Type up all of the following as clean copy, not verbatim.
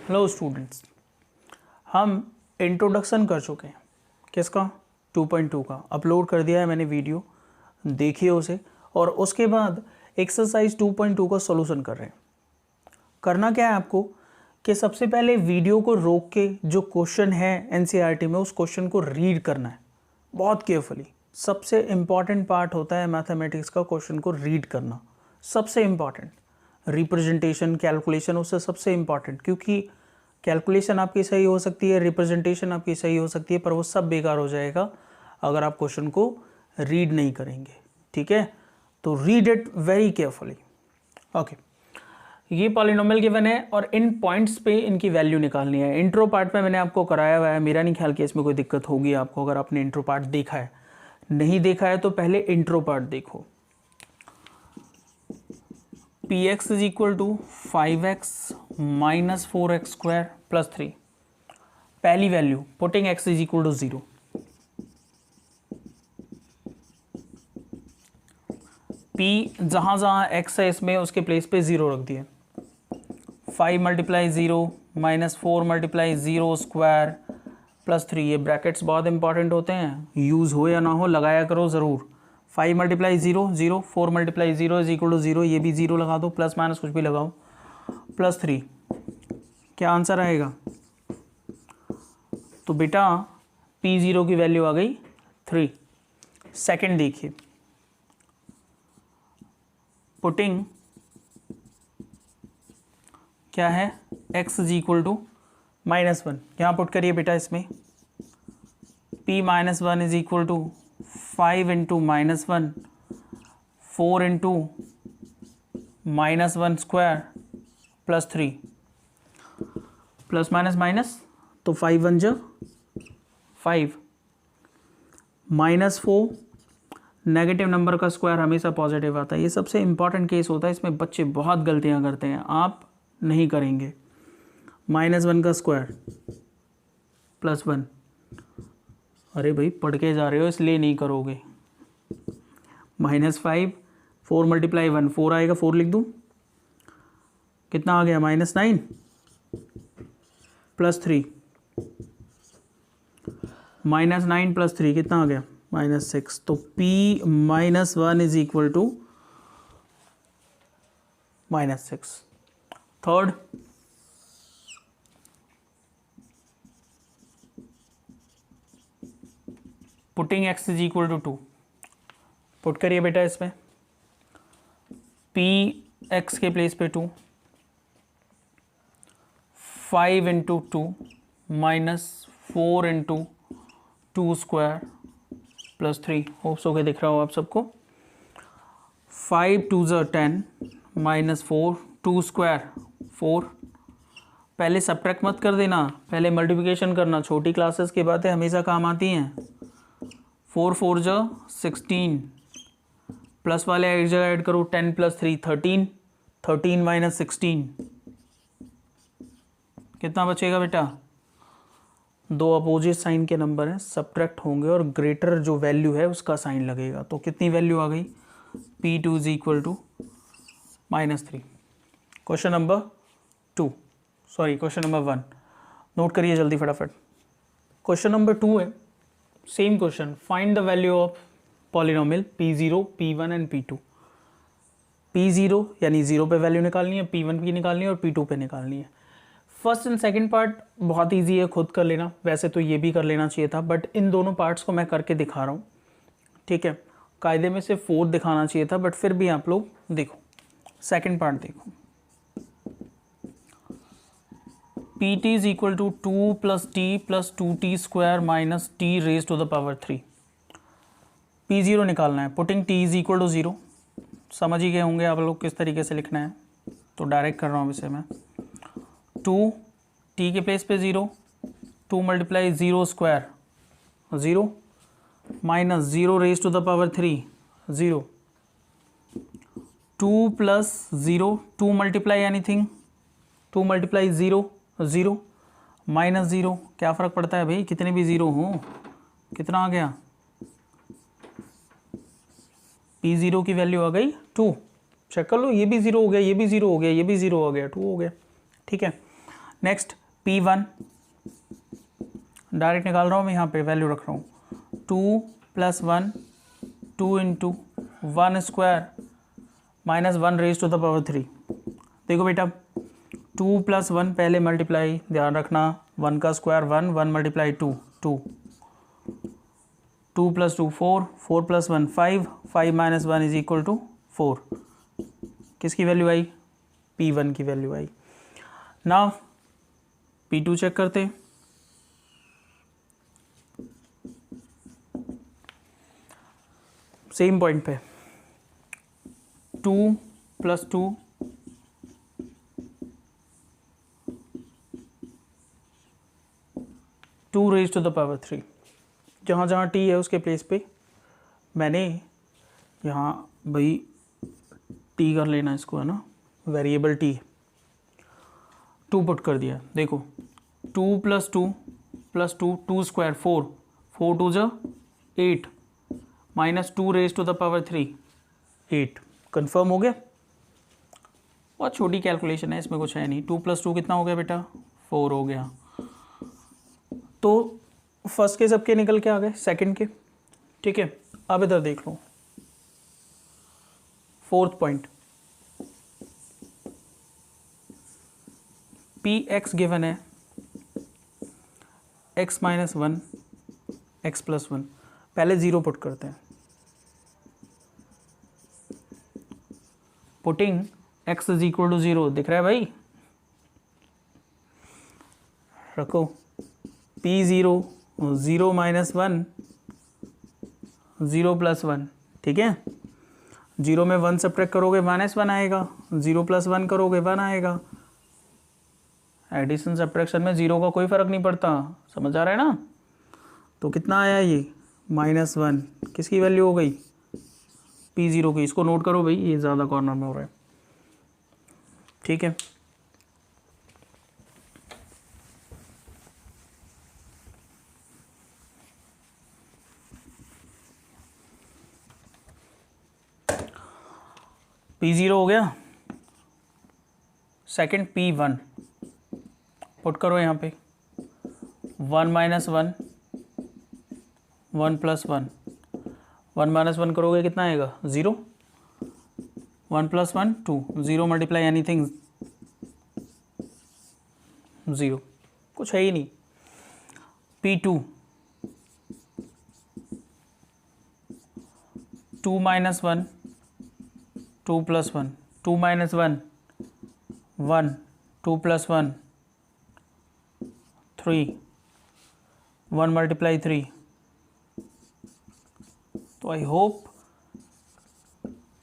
Hello students, हम introduction कर चुके हैं। किसका? 2.2 का अपलोड कर दिया है मैंने वीडियो, देखिए उसे। और उसके बाद एक्सरसाइज 2.2 का सॉल्यूशन कर रहे हैं। करना क्या है आपको कि सबसे पहले वीडियो को रोक के जो क्वेश्चन है एनसीईआरटी में उस क्वेश्चन को रीड करना है बहुत केयरफुली। सबसे इम्पॉर्टेंट पार्ट होता है मैथमेटिक्स का क्वेश्चन को रीड करना, सबसे इम्पॉर्टेंट। रिप्रेजेंटेशन, कैलकुलेशन उससे सबसे इम्पॉर्टेंट, क्योंकि कैलकुलेशन आपकी सही हो सकती है, रिप्रेजेंटेशन आपकी सही हो सकती है, पर वो सब बेकार हो जाएगा अगर आप क्वेश्चन को रीड नहीं करेंगे। ठीक है, तो read it very carefully. Okay, ये पॉलिनोमियल गिवन है और इन पॉइंट्स पे इनकी वैल्यू निकालनी है। इंट्रो पार्ट में मैंने आपको कराया हुआ है, मेरा नहीं ख्याल कि इसमें कोई दिक्कत होगी आपको अगर आपने इंट्रो पार्ट देखा है। नहीं देखा है तो पहले इंट्रो पार्ट देखो। px is equal to 5x minus 4x square plus 3। पहली value putting x is equal to 0। p जहां जहां x है इसमें उसके प्लेस पे 0 रख दिए। 5 multiply 0 minus 4 multiply 0 square plus 3। ये ब्रैकेट्स बहुत इंपॉर्टेंट होते हैं, यूज़ हो या ना हो लगाया करो ज़रूर। 5 multiply 0 0, 4 multiply 0 is equal to 0, ये भी 0 लगा दो, प्लस माइनस कुछ भी लगाओ, प्लस 3। क्या आंसर आएगा? तो बेटा p0 की वैल्यू आ गई 3। सेकंड देखिए, पुटिंग क्या है, x इज इक्वल टू -1। यहाँ पुट करिए बेटा, इसमें p minus 1 is equal to 5 into -1, 4 into -1 square plus 3। Plus minus minus तो 5 1 जा 5, -4 नेगेटिव नंबर का स्क्वायर हमेशा पॉजिटिव आता है। ये सबसे इंपॉर्टेंट केस होता है, इसमें बच्चे बहुत गलतियां करते हैं, आप नहीं करेंगे। -1 का स्क्वायर प्लस 1। अरे भाई पढ़ के जा रहे हो इसलिए नहीं करोगे। -5, 4 मल्टीप्लाई 1 4 आएगा, 4 लिख दूं, कितना आ गया? -9 प्लस 3, -9 प्लस 3 कितना आ गया? -6। तो p -1 is equal to -6। Third, putting x is equal to 2। Put करिए बेटा इसमें, p x के प्लेस पे 2, 5 into 2 minus 4 into 2 square plus 3। Hopes okay दिख रहा हो आप सबको। 5 2 10 माइनस 4, 2 स्क्वायर 4। पहले सब्ट्रैक्ट मत कर देना, पहले मल्टीप्लिकेशन करना। छोटी क्लासेस की बातें हमेशा काम आती हैं। 4 4 जा 16, प्लस वाले एक जगह ऐड करो, 10 प्लस 3 13, 13 माइनस 16 कितना बचेगा बेटा? दो अपोजिट साइन के नंबर हैं, सब्ट्रैक्ट होंगे और ग्रेटर जो वैल्यू है उसका साइन लगेगा। तो कितनी वैल्यू आ गई? p2 is equal to -3। Question number 2, sorry question number 1 note करिए जल्दी फटाफट। क्वेश्चन नंबर 2 है, same question. Find the value of polynomial p0, p1 and p2। p0 यानी 0 पे वैल्यू निकालनी है, p1 की निकालनी है और p2 पे निकालनी है। फर्स्ट एंड सेकंड पार्ट बहुत इजी है, खुद कर लेना। वैसे तो ये भी कर लेना चाहिए था, बट इन दोनों पार्ट्स को मैं करके दिखा रहा हूँ। ठीक है, कायदे में से 4 दिखाना चाहिए था, बट फिर भी आप लोग देखो। सेकंड पार्ट देखो, pt is equal to 2 plus t plus 2t square minus t raise to the power 3। p0 निकालना है। Putting t is equal to 0, समझ ही गए होंगे आप लोग किस तरीके से लिखना है, तो डायरेक्ट कर रहा हूँ इसे मैं। 2 t के प्लेस पे 0, 2 multiply 0 square 0 minus 0 raise to the power 3 0। 2 plus 0, 2 multiply anything, 2 multiply 0 0 minus 0। क्या फ़र्क पड़ता है भाई, कितने भी 0 हों। कितना आ गया? p0 की वैल्यू आ गई 2। चेक कर लो, ये भी 0 हो गया, ये भी 0 हो गया, ये भी 0 हो गया, 2 हो गया। ठीक है, नेक्स्ट P1 डायरेक्ट निकाल रहा हूँ मैं, यहाँ पे वैल्यू रख रहा हूँ 2 + 1 2 × 1 square minus 1 raise to the power 3। देखो बेटा 2 + 1 पहले मल्टीप्लाई, ध्यान रखना 1 का स्क्वायर 1, 1 × 2 2, 2 + 2 4, 4 + 1 5, 5 - 1 = 4। किसकी वैल्यू आई? P1 की वैल्यू आई। नाउ P2 चेक करते हैं। सेम पॉइंट पे 2 + 2 2 रेज टू द पावर 3। जहाँ जहाँ t है उसके प्लेस पे मैंने यहाँ भाई t कर लेना इसको, है ना, वेरिएबल t 2 पुट कर दिया। देखो 2 + 2 + 2 2 square 4, 4 2 = 8 minus 2 raise to the power 3 8। Confirm हो गया? बहुत छोटी कैलकुलेशन है, इसमें कुछ है नहीं। 2 + 2 कितना हो गया बेटा? 4 हो गया। तो फर्स्ट के सबके निकल के आ गए, सेकंड के, ठीक है। अब इधर देख लो, फोर्थ पॉइंट Px गिवन है x - 1 x + 1। पहले 0 पुट करते हैं। पुटिंग x = 0 दिख रहा है भाई? रखो P0 0 - 1 0 + 1, ठीक है। 0 में 1 सब्ट्रैक्ट करोगे -1 आएगा, 0 + 1 करोगे 1 आएगा। एडिशन सब्ट्रैक्शन में 0 का कोई फ़र्क नहीं पड़ता, समझ आ रहा है ना? तो कितना आया ये? -1। किसकी वैल्यू हो गई? P0 की। इसको नोट करो भाई, ये ज़्यादा कॉर्नर में हो रहा है, ठीक है। P0 हो गया। सेकंड P1 पुट करो यहाँ पे 1 - 1 1 + 1 1 - 1 करोगे कितना आएगा? 0। 1 + 1 2, 0 × एनीथिंग 0, कुछ है ही नहीं। P2 2 - 1 2 + 1 2 - 1 1 2 + 1 3 1 × 3। तो आई होप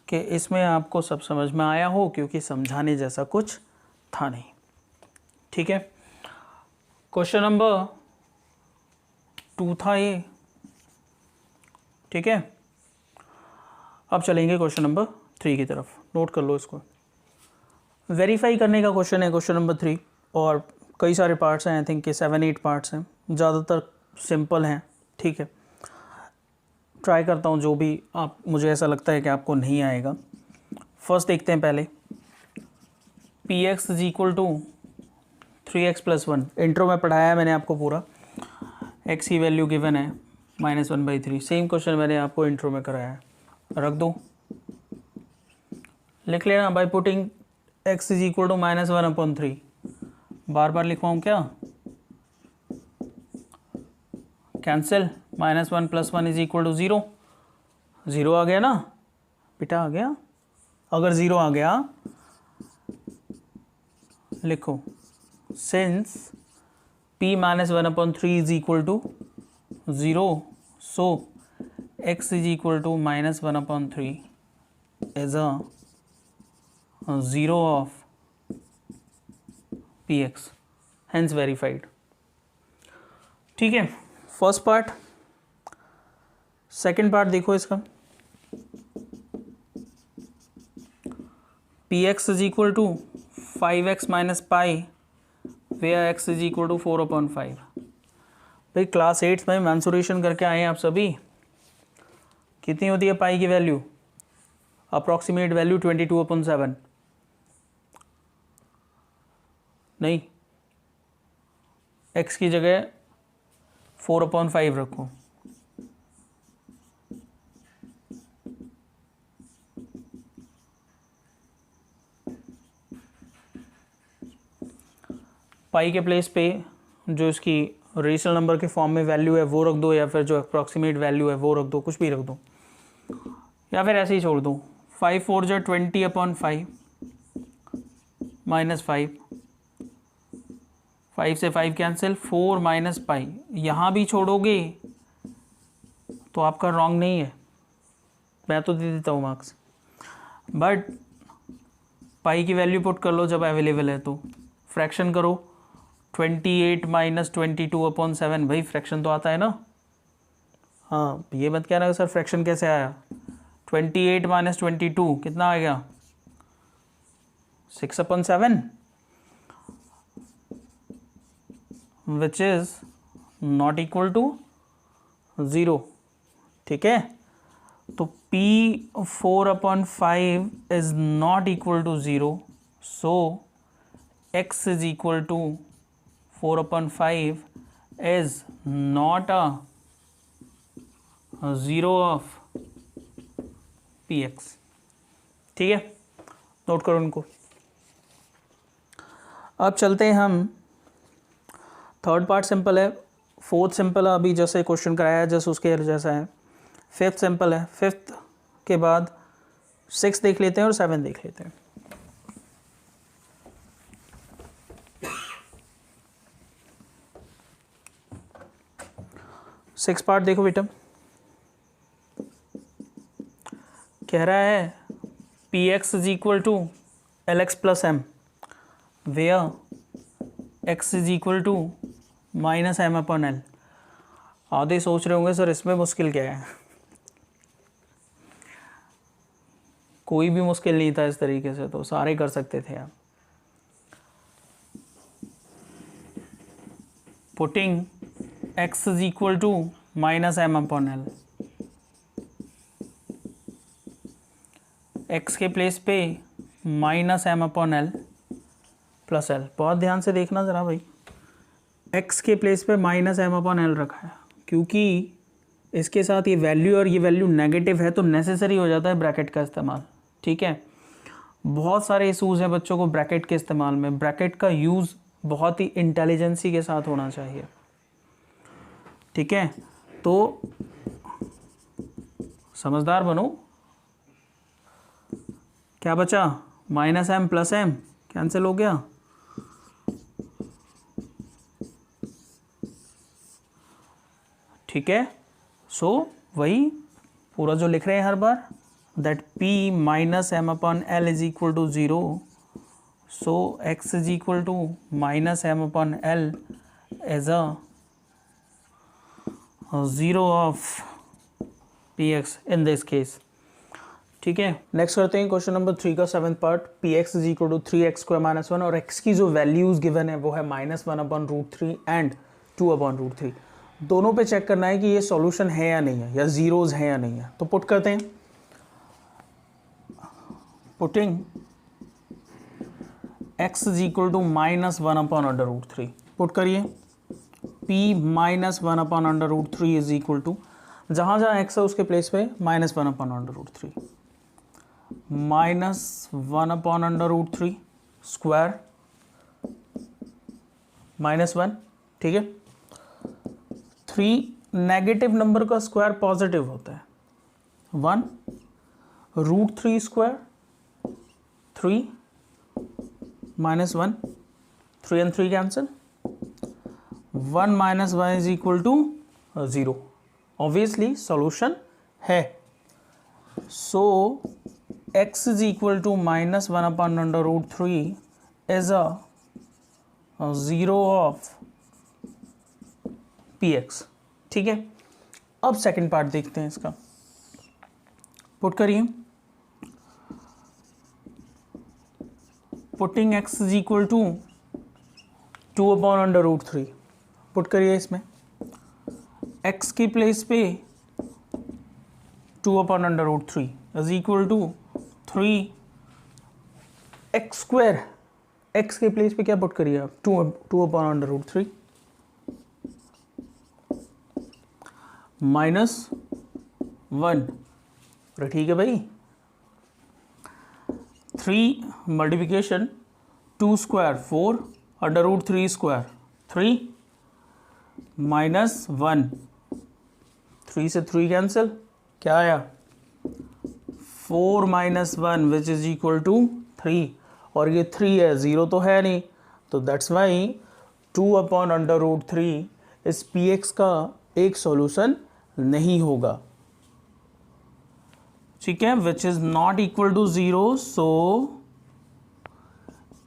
कि इसमें आपको सब समझ में आया हो, क्योंकि समझाने जैसा कुछ था नहीं, ठीक है। क्वेश्चन नंबर 2 था ये, ठीक है। अब चलेंगे क्वेश्चन नंबर 3 की तरफ। नोट कर लो इसको। वेरीफाई करने का क्वेश्चन है क्वेश्चन नंबर 3, और कई सारे पार्ट्स हैं, आई थिंक कि 7-8 पार्ट्स हैं, ज़्यादातर सिंपल हैं, ठीक है। ट्राई करता हूँ जो भी आप, मुझे ऐसा लगता है कि आपको नहीं आएगा। फर्स्ट देखते हैं पहले, Px = 3x + 1। इंट्रो में पढ़ाया है मैंने आपको पूरा। x की वैल्यू गिवन है -1/3। सेम क्वेश्चन मैंने आपको इंट्रो में कराया है, रख दो, लिख लेना बाय पुटिंग x = -1/3। बार बार लिखवाऊँ क्या? कैंसिल, -1 + 1 = 0। 0 आ गया ना बेटा? आ गया। अगर 0 आ गया, लिखो since P - 1/3 = 0, so x = -1/3 is a 0 of Px, hence verified, ठीक है। First part. सेकंड पार्ट देखो इसका, Px = 5x - pi where x = 4/5। भाई क्लास 8 में मैंसुरेशन करके आए हैं आप सभी। कितनी होती है पाई की वैल्यू? Approximate value 22/7। नहीं, x की जगह 4/5 रखो, पाई के प्लेस पे जो इसकी रेशनल नंबर के फॉर्म में वैल्यू है वो रख दो, या फिर जो अप्रॉक्सीमेट वैल्यू है वो रख दो, कुछ भी रख दो, या फिर ऐसे ही छोड़ दो। 5 4 जो 20/5 -5, 5 से 5 कैंसिल, 4 माइनस पाई। यहाँ भी छोड़ोगे तो आपका रॉन्ग नहीं है, मैं तो दे देता हूँ मार्क्स, बट पाई की वैल्यू पुट कर लो जब अवेलेबल है तो। फ्रैक्शन करो, 28 माइनस 22/7, भाई फ्रैक्शन तो आता है ना। हाँ, ये मत कहना कि सर फ्रैक्शन कैसे आया। 28 माइनस 22 कितना आ गया, 6/7, which is not equal to 0। ठीक है, तो P 4/5 is not equal to 0, so x is equal to 4/5 is not a 0 of px। ठीक है, नोट करो उनको। अब चलते हैं हम, थर्ड पार्ट सिंपल है, फोर्थ सिंपल है, अभी जैसे क्वेश्चन कराया है जैसे उसके जैसा है। फिफ्थ सिंपल है, फिफ्थ के बाद 6 देख लेते हैं और 7 देख लेते हैं। सिक्स पार्ट देखो बेटा, कह रहा है px is equal to lx plus m, where x is equal to -m/l। आधे सोच रहे होंगे सर इसमें मुश्किल क्या है, कोई भी मुश्किल नहीं था इस तरीके से, तो सारे कर सकते थे आप। Putting x is equal to -m/l, x के प्लेस पे -m/l प्लस l। बहुत ध्यान से देखना ज़रा भाई, x के प्लेस पे -m/l रखा है, क्योंकि इसके साथ ये वैल्यू और ये वैल्यू नेगेटिव है तो नेसेसरी हो जाता है ब्रैकेट का इस्तेमाल। ठीक है, बहुत सारे इशूज़ हैं बच्चों को ब्रैकेट के इस्तेमाल में। ब्रैकेट का यूज़ बहुत ही इंटेलिजेंसी के साथ होना चाहिए। ठीक है, तो समझदार बनो। क्या बचा, -m प्लस m कैंसिल हो गया, ठीक है। सो वही पूरा जो लिख रहे हैं हर बार, that p -m/l is equal to 0, so x is equal to -m/l as a 0 of px in this case. ठीक है, नेक्स्ट करते हैं क्वेश्चन नंबर 3 का 7th part. px is equal to 3x² - 1 और x की जो वैल्यूज गिवन है वो है -1/√3 एंड 2/√3। दोनों पे चेक करना है कि ये सॉल्यूशन है या नहीं है, या जीरोज है या नहीं है। तो पुट करते हैं, putting x is equal to -1/√3, put करिए p -1/√3 इज इक्वल टू, जहाँ जहाँ x है उसके प्लेस पे -1/√3, -1/√3 स्क्वायर -1। ठीक है, 3 नेगेटिव नंबर का स्क्वायर पॉजिटिव होता है, 1 √3 square 3 -1, 3 and 3 cancel, 1 - 1 is equal to 0। Obviously solution है, so x is equal to -1/√3 is a 0 of px। ठीक है, अब सेकंड पार्ट देखते हैं इसका, पुट करिए, putting x is equal to 2/√3, put करिए इसमें x की प्लेस पे 2/√3 is equal to 3x²। x के प्लेस पे क्या पुट करिए आप, 2/√3, -1। अरे ठीक है भाई, 3 मल्टीप्लिकेशन 2 स्क्वायर 4 √3 स्क्वायर 3 -1, 3 से 3 कैंसिल, क्या आया 4 - 1 विच इज इक्वल टू 3, और ये 3 है, 0 तो है नहीं, तो दैट्स वाई 2/√3 इस px का एक सॉल्यूशन नहीं होगा, ठीक है, which is not equal to 0, so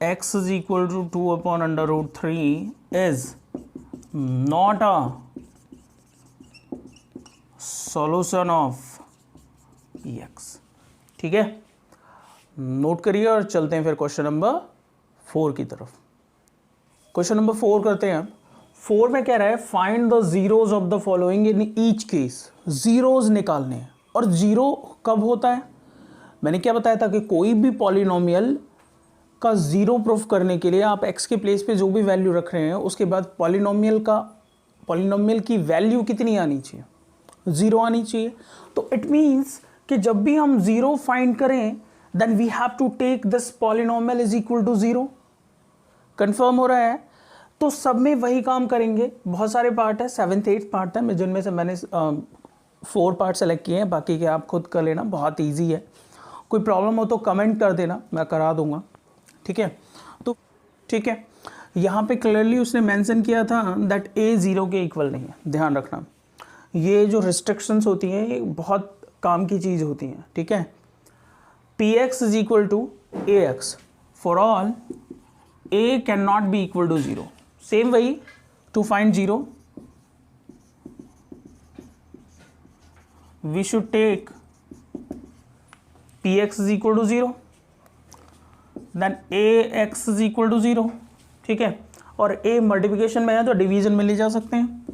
x is equal to 2/√3 is not a solution of px। ठीक है, नोट करिए और चलते हैं फिर क्वेश्चन नंबर 4 की तरफ। क्वेश्चन नंबर 4 करते हैं। 4 में कह रहा है find the zeros of the following in each case, zeros निकालने हैं। और जीरो कब होता है, मैंने क्या बताया था कि कोई भी पॉलिनोमियल का जीरो प्रूफ करने के लिए आप x के प्लेस पे जो भी वैल्यू रख रहे हैं उसके बाद पॉलिनोमियल की वैल्यू कितनी आनी चाहिए, जीरो आनी चाहिए। तो इट मीन्स कि जब भी हम जीरो फाइंड करें then we have to take this polynomial is equal to zero. Confirm हो रहा है, तो सब में वही काम करेंगे। बहुत सारे पार्ट है, 7th 8th पार्ट है, मैं जिनमें से मैंने 4 पार्ट सेलेक्ट किए हैं, बाकी के आप खुद कर लेना, बहुत ईजी है। कोई प्रॉब्लम हो तो कमेंट कर देना, मैं करा दूंगा, ठीक है। तो ठीक है, यहाँ पे क्लियरली उसने मेंशन किया था दैट a 0 के इक्वल नहीं है, ध्यान रखना। ये जो रिस्ट्रिक्शंस होती हैं ये बहुत काम की चीज़ होती हैं, ठीक है। px is equal to ax for all a can not be equal to 0। Same वही, to find 0 we should take px is equal to 0 then ax is equal to 0, ठीक है। और a मल्टीप्लिकेशन में है तो डिवीजन में ले जा सकते हैं,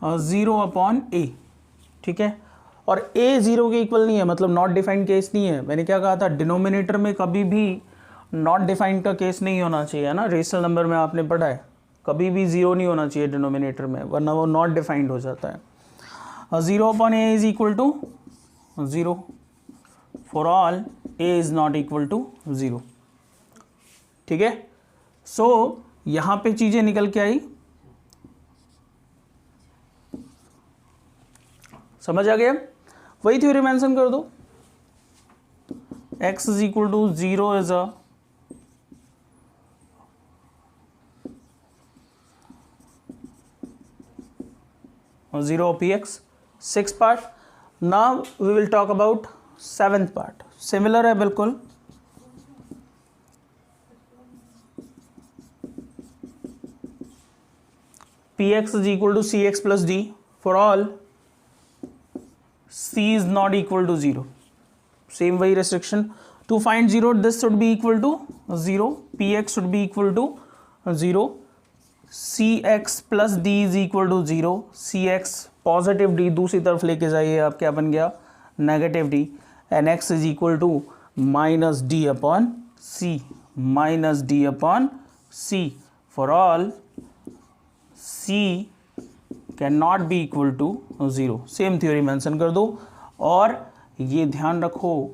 0/a, ठीक है। और a 0 के इक्वल नहीं है, मतलब नॉट डिफाइंड केस नहीं है। मैंने क्या कहा था, डिनोमिनेटर में कभी भी नॉट डिफाइंड का केस नहीं होना चाहिए, है ना। रेशनल नंबर में आपने पढ़ा है, कभी भी 0 नहीं होना चाहिए डिनोमिनेटर में, वरना वो नॉट डिफाइंड हो जाता है। 0/a is equal to 0 for all a is not equal to 0, ठीक है। सो यहां पे चीजें निकल के आई, समझ आ गया। वही थ्योरी मेंशन कर दो, x is equal to 0 is a zero of px, 6th part। now we will talk about 7th part, similar है बिल्कुल। px is equal to cx plus d for all c is not equal to 0, same वही restriction। to find 0 this should be equal to 0, px should be equal to 0, cx plus d is equal to 0, cx positive d दूसरी तरफ लेके जाइए, आप क्या बन गया negative d, and x is equal to -d/c, -d/c for all c can not be equal to 0। Same theory mention कर दो। और ये ध्यान रखो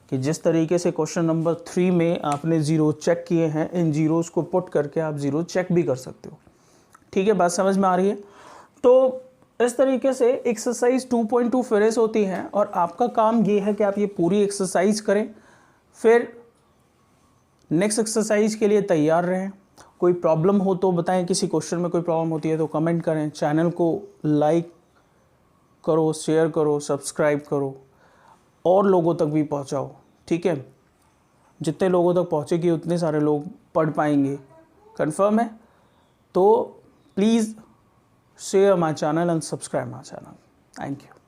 कि जिस तरीके से क्वेश्चन नंबर 3 में आपने जीरो चेक किए हैं, इन जीरोस को पुट करके आप जीरो चेक भी कर सकते हो, ठीक है। बात समझ में आ रही है। तो इस तरीके से एक्सरसाइज 2.2 फिनिश होती है, और आपका काम ये है कि आप ये पूरी एक्सरसाइज करें, फिर नेक्स्ट एक्सरसाइज के लिए तैयार रहें। कोई प्रॉब्लम हो तो बताएं, किसी क्वेश्चन में कोई प्रॉब्लम होती है तो कमेंट करें। चैनल को लाइक करो, शेयर करो, सब्सक्राइब करो, और लोगों तक भी पहुंचाओ, ठीक है। जितने लोगों तक पहुंचेगी उतने सारे लोग पढ़ पाएंगे, कंफर्म है। तो please share my channel and subscribe my channel. Thank you.